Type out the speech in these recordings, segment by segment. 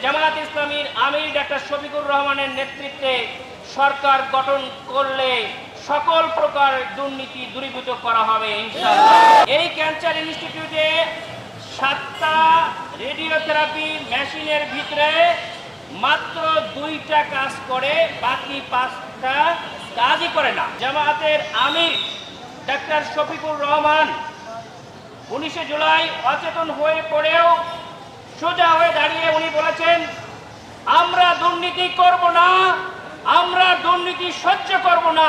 জামায়াত ইসলামীর আমির ডাক্তার শফিকুর রহমানের নেতৃত্বে সরকার গঠন করলে সকল প্রকার দুর্নীতি দূরীভূত করা হবে ইনশাআল্লাহ। এই ক্যান্সার ইনস্টিটিউটে 7টা রেডিওথেরাপি মেশিনের ভিতরে মাত্র 2টা কাজ করে, বাকি 5টা কাজই করে না। জামায়াতের আমির ডাক্তার শফিকুর রহমান 19 জুলাই অচেতন হয়ে পড়েও সোজা হয়ে দাঁড়িয়ে উনি বলেছেন, আমরা দুর্নীতি করব না, আমরা দুর্নীতি সহ্য করব না,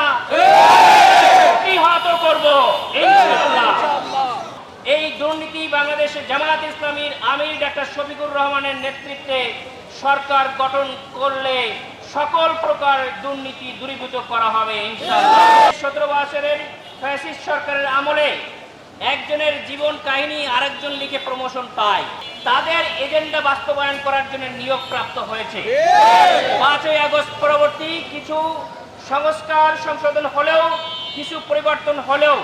প্রতিহত করব ইনশাআল্লাহ। এই দুর্নীতি বাংলাদেশে জামায়াত ইসলামীর আমির ডাক্তার শফিকুর রহমানের নেতৃত্বে সরকার গঠন করলে সকল প্রকার দুর্নীতি দূরীভূত করা হবে ইনশাআল্লাহ। 17 বছরের ফ্যাসিস্ট সরকারের আমলে একজনের জীবন কাহিনী আরেকজন লিখে প্রমোশন পায়, তাদের এজেন্ডা বাস্তবায়ন করার জন্য নিয়োগ প্রাপ্ত হয়েছে। 5ই আগস্ট পরবর্তী কিছু সংস্কার সংশোধন হলেও, কিছু পরিবর্তন হলেও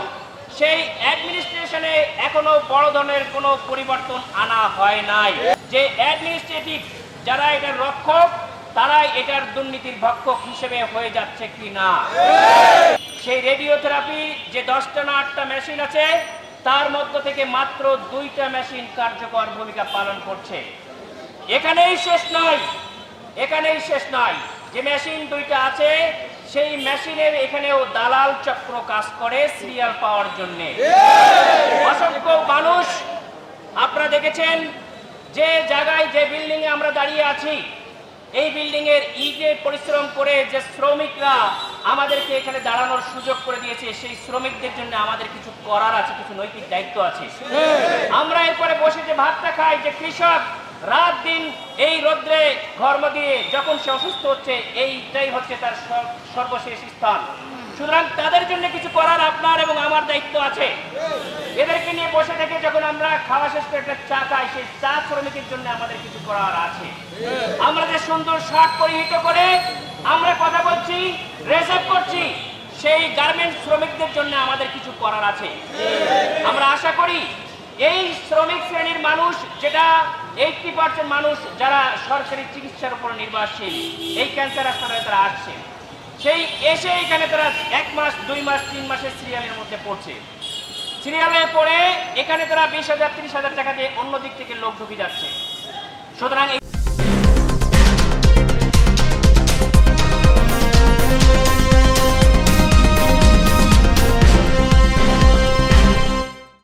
সেই অ্যাডমিনিস্ট্রেশনে এখনো বড় ধরনের কোনো পরিবর্তন আনা হয় নাই। যে অ্যাডমিনিস্ট্রেটিভ যারা এটার রক্ষক, তারাই এটার দুর্নীতির ভক্ষক হিসেবে হয়ে যাচ্ছে কিনা। সেই রেডিওথেরাপি যে 10টা না 8টা মেশিন আছে, তার মধ্য থেকে মাত্র 2টা মেশিন কার্যকর ভূমিকা পালন করছে। এখানেই শেষ নয়, এখানেই শেষ নয়। যে মেশিন 2টা আছে, সেই মেশিনের এখানেও দালাল চক্র কাজ করে সিরিয়াল পাওয়ার জন্য। অসংখ্য মানুষ আপনারা দেখেছেন, যে জায়গায় যে বিল্ডিং এ আমরা দাঁড়িয়ে আছি, এই বিল্ডিং এর ইটে পরিশ্রম করে যে শ্রমিকরা আমাদেরকে এখানে দাঁড়ানোর সুযোগ করে দিয়েছে, সেই শ্রমিকদের জন্য আমাদের কিছু করার আছে, কিছু নৈতিক দায়িত্ব আছে। আমরা এরপরে বসে যে ভাতটা খাই, যে কৃষক রাত দিন এই রোদ্রে ঘর্ম দিয়ে যখন সে অসুস্থ হচ্ছে, এইটাই হচ্ছে তার সর্বশেষ স্থান। সুতরাং তাদের জন্য কিছু করার আপনার এবং আমার দায়িত্ব আছে। এদেরকে নিয়ে বসে থেকে যখন আমরা খাওয়া শেষ করে একটা চা খাই, সেই চা শ্রমিকের জন্য আমাদের কিছু করার আছে। আমরা যে সুন্দর শার্ট পরিহিত করে আমরা কথা বলছি, রেসেপ করছি, সেই গার্মেন্টস শ্রমিকদের জন্য আমাদের কিছু করার আছে। আমরা আশা করি এই শ্রমিক শ্রেণীর মানুষ, যেটা 80% মানুষ যারা সরকারি চিকিৎসার উপর নির্ভরশীল, এই ক্যান্সার হাসপাতালে তারা আসছে, সেই এসে এখানে তারা 1 মাস 2 মাস 3 মাসের সিরিয়ালের মধ্যে পড়ছে। সিরিয়ালে পড়ে এখানে তারা 20,000 30,000 টাকা দিয়ে অন্য দিক থেকে লোক ঢুকে যাচ্ছে। সুতরাং